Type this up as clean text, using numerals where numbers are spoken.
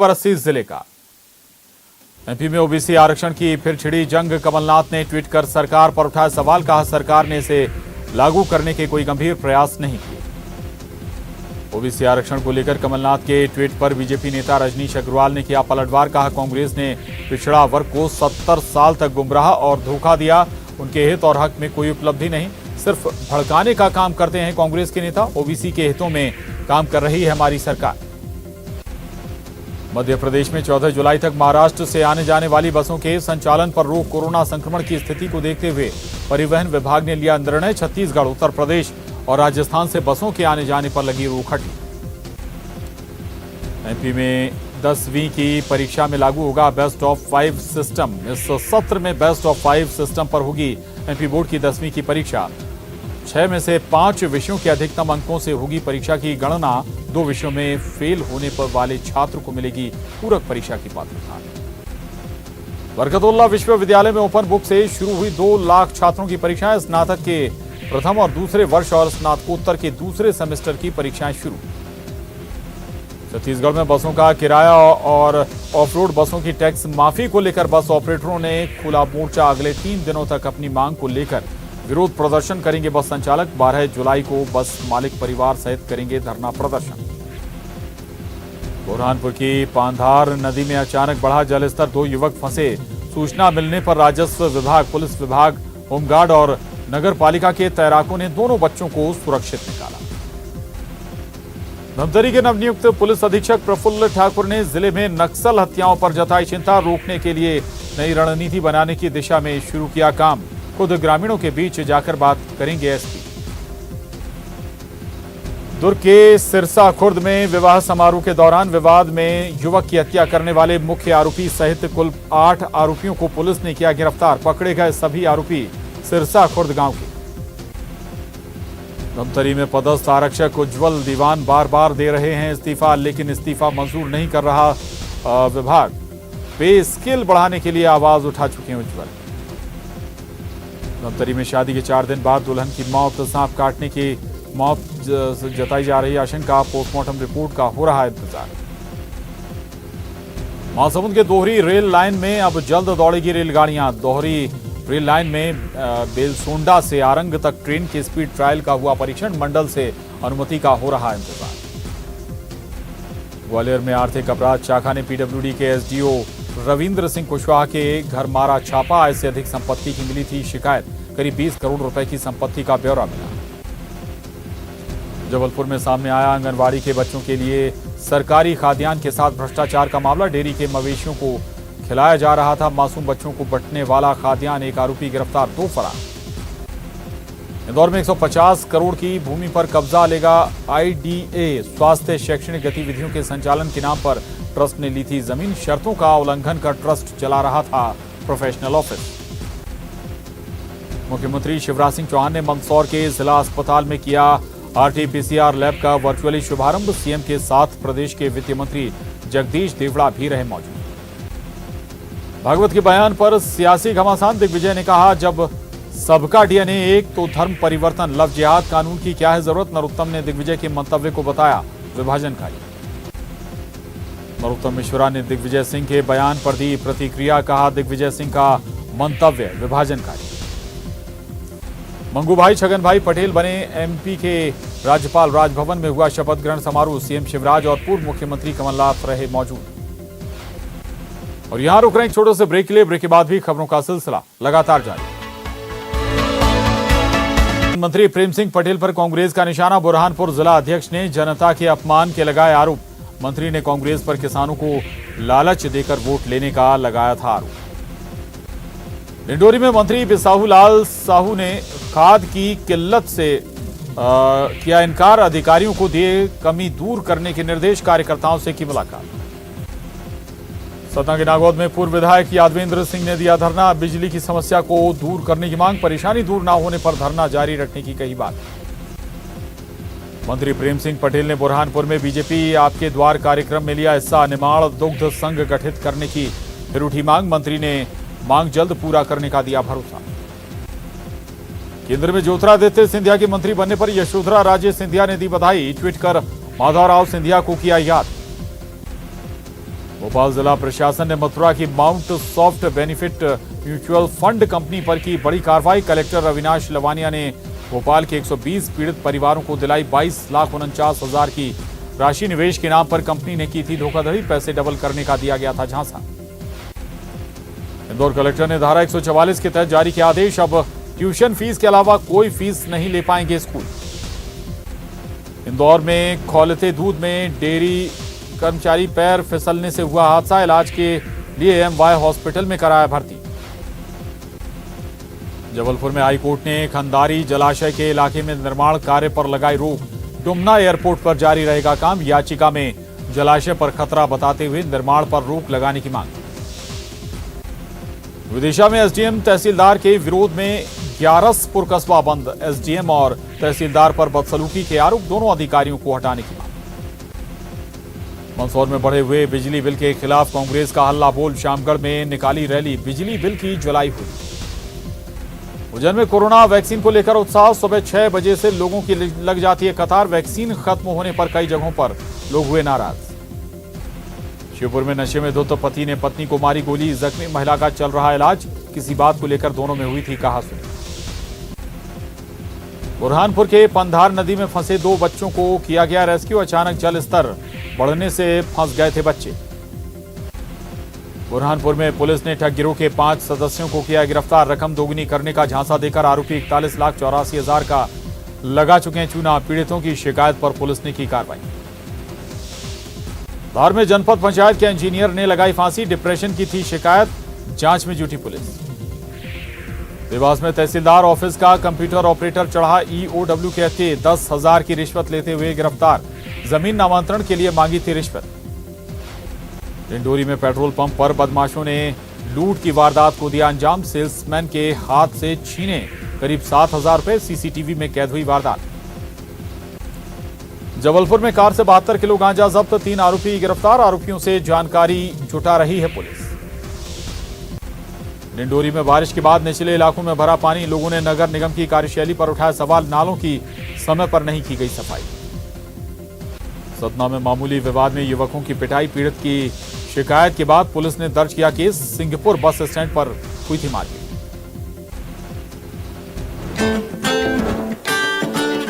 वाराणसी जिले का एमपी में ओबीसी आरक्षण की फिर छिड़ी जंग। कमलनाथ ने ट्वीट कर सरकार पर उठाया सवाल, कहा सरकार ने इसे लागू करने के कोई गंभीर प्रयास नहीं किए। ओबीसी आरक्षण को लेकर कमलनाथ के ट्वीट पर बीजेपी नेता रजनीश अग्रवाल ने किया पलटवार, कहा कांग्रेस ने पिछड़ा वर्ग को 70 साल तक गुमराह और धोखा दिया। उनके हित और हक में कोई उपलब्धि नहीं, सिर्फ भड़काने का काम करते हैं कांग्रेस के नेता। ओबीसी के हितों में काम कर रही है हमारी सरकार। मध्य प्रदेश में 14 जुलाई तक महाराष्ट्र से आने जाने वाली बसों के संचालन पर रोक। कोरोना संक्रमण की स्थिति को देखते हुए परिवहन विभाग ने लिया निर्णय। छत्तीसगढ़, उत्तर प्रदेश और राजस्थान से बसों के आने जाने पर लगी रोक हटी। एमपी में 10वीं की परीक्षा में लागू होगा बेस्ट ऑफ 5 सिस्टम। इस सत्र में बेस्ट ऑफ 5 सिस्टम पर होगी एमपी बोर्ड की 10वीं की परीक्षा। 6 में से 5 विषयों के अधिकतम अंकों से होगी परीक्षा की गणना। 2 विषयों में फेल होने पर वाले छात्र को मिलेगी पूरक परीक्षा की पात्रता। बरकतुल्लाह विश्वविद्यालय में ओपन बुक से शुरू हुई 2 लाख छात्रों की परीक्षाएं। स्नातक के प्रथम और दूसरे वर्ष और स्नातकोत्तर के दूसरे सेमेस्टर की परीक्षाएं शुरू। छत्तीसगढ़ में बसों का किराया और ऑफ-रोड बसों की टैक्स माफी को लेकर बस ऑपरेटरों ने खुला मोर्चा। अगले 3 दिनों तक अपनी मांग को लेकर विरोध प्रदर्शन करेंगे बस संचालक। 12 जुलाई को बस मालिक परिवार सहित करेंगे धरना प्रदर्शन। बुरहानपुर की पांधार नदी में अचानक बढ़ा जलस्तर, 2 युवक फंसे। सूचना मिलने पर राजस्व विभाग, पुलिस विभाग, होमगार्ड और नगर पालिका के तैराकों ने दोनों बच्चों को सुरक्षित निकाला। धमतरी के नवनियुक्त पुलिस अधीक्षक प्रफुल्ल ठाकुर ने जिले में नक्सल हत्याओं पर जताई चिंता। रोकने के लिए नई रणनीति बनाने की दिशा में शुरू किया काम। खुद ग्रामीणों के बीच जाकर बात करेंगे एसपी। दुर्ग के सिरसा खुर्द में विवाह समारोह के दौरान विवाद में युवक की हत्या करने वाले मुख्य आरोपी सहित कुल 8 आरोपियों को पुलिस ने किया गिरफ्तार। पकड़े गए सभी आरोपी सिरसा खुर्द गांव के। धमतरी में पदस्थ आरक्षक उज्जवल दीवान बार बार दे रहे हैं इस्तीफा, लेकिन इस्तीफा मंजूर नहीं कर रहा विभाग। पे स्केल बढ़ाने के लिए आवाज उठा चुके हैं उज्जवल। धमतरी में शादी के 4 दिन बाद दुल्हन की मौत, सांप काटने की मौत जताई जा रही आशंका। पोस्टमार्टम रिपोर्ट का हो रहा है इंतजार। महासमुंद के दोहरी रेल लाइन में अब जल्द दौड़ेगी रेलगाड़ियां। दोहरी रेल लाइन में बेलसोंडा से आरंग तक ट्रेन के स्पीड ट्रायल का हुआ परीक्षण। मंडल से अनुमति का हो रहा इंतजार। ग्वालियर में आर्थिक अपराध शाखा ने पीडब्ल्यूडी के एसडीओ रविंद्र सिंह कुशवाहा के घर मारा छापा। आय से अधिक संपत्ति की मिली थी शिकायत। करीब 20 करोड़ रुपए की संपत्ति का ब्यौरा मिला। जबलपुर में सामने आया आंगनवाड़ी के बच्चों के लिए सरकारी खाद्यान्न के साथ भ्रष्टाचार का मामला। डेयरी के मवेशियों को खिलाया जा रहा था मासूम बच्चों को बंटने वाला खाद्यान्न। 1 आरोपी गिरफ्तार, 2 फरार। इंदौर में 150 करोड़ की भूमि पर कब्जा लेगा आईडीए। स्वास्थ्य शैक्षणिक गतिविधियों के संचालन के नाम पर ट्रस्ट ने ली थी जमीन। शर्तों का उल्लंघन कर ट्रस्ट चला रहा था प्रोफेशनल ऑफिस। मुख्यमंत्री शिवराज सिंह चौहान ने मंदसौर के जिला अस्पताल में किया आरटी-पीसीआर लैब का वर्चुअली शुभारंभ। सीएम के साथ प्रदेश के वित्त मंत्री जगदीश देवड़ा भी रहे मौजूद। भागवत के बयान पर सियासी घमासान, दिग्विजय ने कहा जब सबका डीएनए एक तो धर्म परिवर्तन, लव जिहाद कानून की क्या है जरूरत। नरोत्तम ने दिग्विजय के मंतव्य को बताया विभाजनकारी। नरोत्तम मिश्रा ने दिग्विजय सिंह के बयान पर दी प्रतिक्रिया, कहा दिग्विजय सिंह का मंतव्य विभाजनकारी। मंगूभाई छगन भाई पटेल बने एमपी के राज्यपाल। राजभवन में हुआ शपथ ग्रहण समारोह। सीएम शिवराज और पूर्व मुख्यमंत्री कमलनाथ रहे मौजूद। और यहां रुक रहे हैं एक छोटे से ब्रेक के लिए। ब्रेक के बाद भी खबरों का सिलसिला लगातार जारी। मंत्री प्रेम सिंह पटेल पर कांग्रेस का निशाना। बुरहानपुर जिला अध्यक्ष ने जनता के अपमान के लगाए आरोप। मंत्री ने कांग्रेस पर किसानों को लालच देकर वोट लेने का लगाया था आरोप। डिंडोरी में मंत्री बिसाहू लाल साहू ने खाद की किल्लत से किया इनकार। अधिकारियों को दिए कमी दूर करने के निर्देश। कार्यकर्ताओं से की मुलाकात। सतना के नागौद में पूर्व विधायक यादवेंद्र सिंह ने दिया धरना। बिजली की समस्या को दूर करने की मांग। परेशानी दूर न होने पर धरना जारी रखने की कही बात। मंत्री प्रेम सिंह पटेल ने बुरहानपुर में बीजेपी आपके द्वार कार्यक्रम में लिया हिस्सा। निमाड़ दुग्ध संघ गठित करने की फिर उठी मांग। मंत्री ने मांग जल्द पूरा करने का दिया भरोसा। केंद्र में ज्योतिरादित्य सिंधिया के मंत्री बनने पर यशोधरा राजे सिंधिया ने दी बधाई। ट्वीट कर माधवराव सिंधिया को किया याद। भोपाल जिला प्रशासन ने मथुरा की mount soft benefit mutual fund company पर की बड़ी कार्रवाई। कलेक्टर अविनाश लवानिया ने भोपाल के 120 पीड़ित परिवारों को दिलाई 22,49,000 की राशि। निवेश के नाम पर कंपनी ने की थी धोखाधड़ी, पैसे डबल करने का दिया गया था झांसा। इंदौर कलेक्टर ने धारा 144 के तहत जारी किया आदेश। अब ट्यूशन फीस के अलावा कोई फीस नहीं ले पाएंगे स्कूल। इंदौर में खौलते दूध में डेयरी कर्मचारी पैर फिसलने से हुआ हादसा। इलाज के लिए एमवाय हॉस्पिटल में कराया भर्ती। जबलपुर में हाईकोर्ट ने खंदारी जलाशय के इलाके में निर्माण कार्य पर लगाई रोक। डुमना एयरपोर्ट पर जारी रहेगा काम। याचिका में जलाशय पर खतरा बताते हुए निर्माण पर रोक लगाने की मांग। विदिशा में एसडीएम तहसीलदार के विरोध में ग्यारसपुर कस्बा बंद। एसडीएम और तहसीलदार पर बदसलूकी के आरोप, दोनों अधिकारियों को हटाने की मांग। मंदसौर में बढ़े हुए बिजली बिल के खिलाफ कांग्रेस का हल्ला बोल। शामगढ़ में निकाली रैली, बिजली बिल की जलाई हुई। उज्जैन में कोरोना वैक्सीन को लेकर उत्साह। सुबह 6 बजे से लोगों की लग जाती है कतार। वैक्सीन खत्म होने पर कई जगहों पर लोग हुए नाराज। शिवपुर में नशे में धुत पति ने पत्नी को मारी गोली। जख्मी महिला का चल रहा इलाज। किसी बात को लेकर दोनों में हुई थी कहासुनी। बुरहानपुर के पंधार नदी में फंसे 2 बच्चों को किया गया रेस्क्यू। अचानक जल स्तर बढ़ने से फंस गए थे बच्चे। बुरहानपुर में पुलिस ने ठग गिरोह के 5 सदस्यों को किया गिरफ्तार। रकम दोगुनी करने का झांसा देकर आरोपी 41,84,000 का लगा चुके हैं चूना। पीड़ितों की शिकायत पर पुलिस ने की कार्रवाई। धार में जनपद पंचायत के इंजीनियर ने लगाई फांसी। डिप्रेशन की थी शिकायत, जांच में जुटी पुलिस। देवास में तहसीलदार ऑफिस का कंप्यूटर ऑपरेटर चढ़ा ईओडब्ल्यू के हत्थे। 10,000 की रिश्वत लेते हुए गिरफ्तार। जमीन नामांतरण के लिए मांगी थी रिश्वत। डिंडोरी में पेट्रोल पंप पर बदमाशों ने लूट की वारदात को दिया अंजाम। सेल्समैन के हाथ से छीने करीब 7,000 रुपए। सीसीटीवी में कैद हुई वारदात। जबलपुर में कार से 72 किलो गांजा जब्त। 3 आरोपी गिरफ्तार। आरोपियों से जानकारी जुटा रही है पुलिस। डिंडोरी में बारिश के बाद निचले इलाकों में भरा पानी। लोगों ने नगर निगम की कार्यशैली पर उठाया सवाल। नालों की समय पर नहीं की गई सफाई। सतना में मामूली विवाद में युवकों की पिटाई। पीड़ित की शिकायत के बाद पुलिस ने दर्ज किया केस। सिंहपुर बस स्टैंड पर हुई थी मारपीट।